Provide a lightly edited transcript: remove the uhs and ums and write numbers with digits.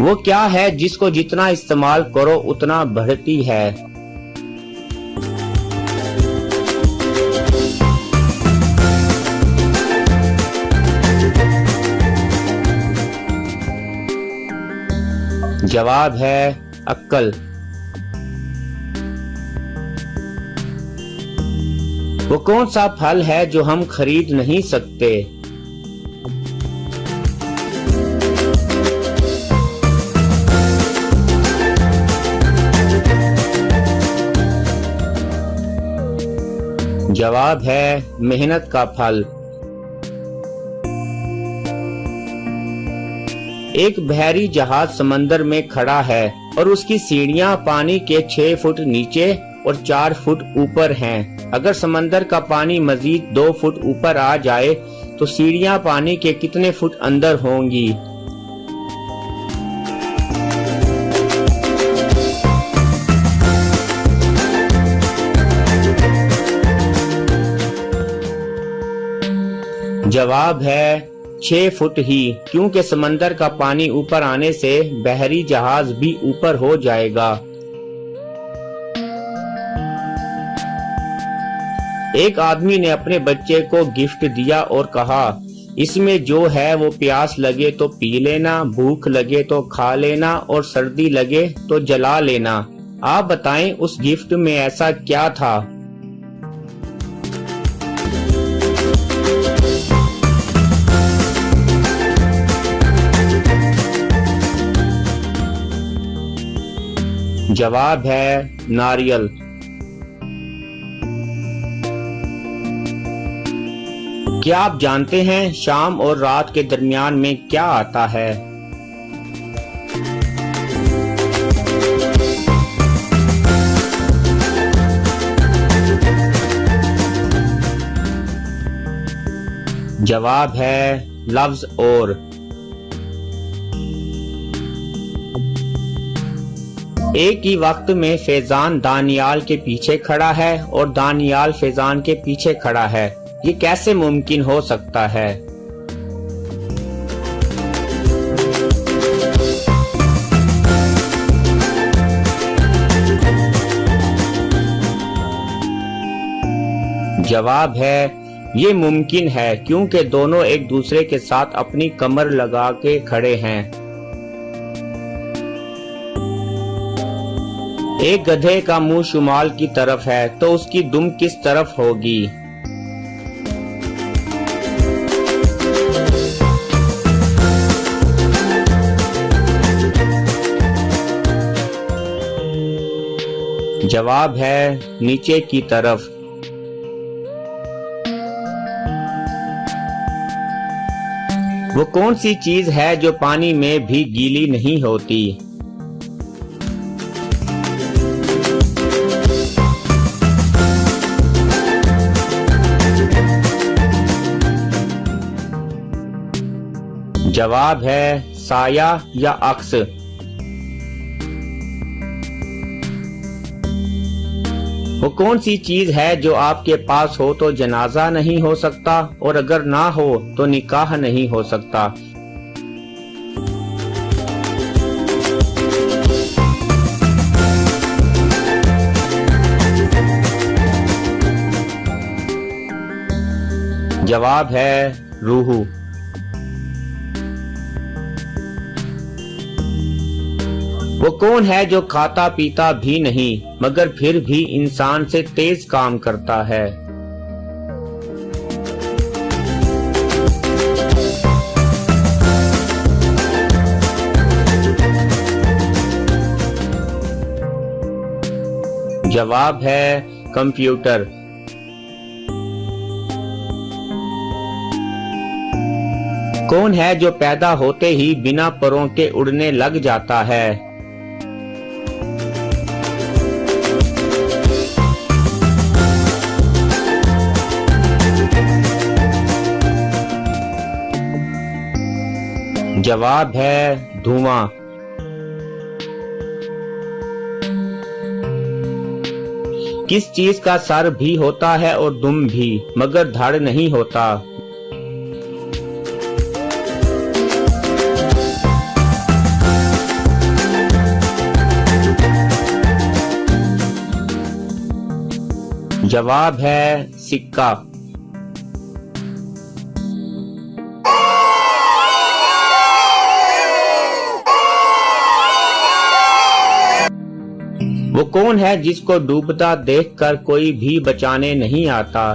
वो क्या है जिसको जितना इस्तेमाल करो उतना बढ़ती है? जवाब है अक्ल। वो कौन सा फल है जो हम खरीद नहीं सकते? जवाब है मेहनत का फल। एक बहरी जहाज समंदर में खड़ा है और उसकी सीढ़ियां पानी के 6 फुट नीचे और 4 फुट ऊपर हैं। अगर समंदर का पानी मजीद 2 फुट ऊपर आ जाए तो सीढ़ियां पानी के कितने फुट अंदर होंगी? जवाब है 6 फुट ही, क्योंकि समंदर का पानी ऊपर आने से बहरी जहाज भी ऊपर हो जाएगा। एक आदमी ने अपने बच्चे को गिफ्ट दिया और कहा, इसमें जो है वो प्यास लगे तो पी लेना, भूख लगे तो खा लेना और सर्दी लगे तो जला लेना। आप बताएं उस गिफ्ट में ऐसा क्या था? जवाब है नारियल। क्या आप जानते हैं शाम और रात के दरमियान में क्या आता है? जवाब है लफ्ज और। एक ही वक्त में फैजान दानियाल के पीछे खड़ा है और दानियाल फैजान के पीछे खड़ा है। ये कैसे मुमकिन हो सकता है? जवाब है ये मुमकिन है क्योंकि दोनों एक दूसरे के साथ अपनी कमर लगा के खड़े हैं। एक गधे का मुंह शुमाल की तरफ है तो उसकी दुम किस तरफ होगी? जवाब है नीचे की तरफ। वो कौन सी चीज है जो पानी में भी गीली नहीं होती? जवाब है साया या अक्स। वो कौन सी चीज है जो आपके पास हो तो जनाजा नहीं हो सकता और अगर ना हो तो निकाह नहीं हो सकता? जवाब है रूह। वो कौन है जो खाता पीता भी नहीं मगर फिर भी इंसान से तेज काम करता है? जवाब है कंप्यूटर। कौन है जो पैदा होते ही बिना परों के उड़ने लग जाता है? जवाब है धुआं। किस चीज का सर भी होता है और दुम भी मगर धड़ नहीं होता? जवाब है सिक्का। वो कौन है जिसको डूबता देखकर कोई भी बचाने नहीं आता?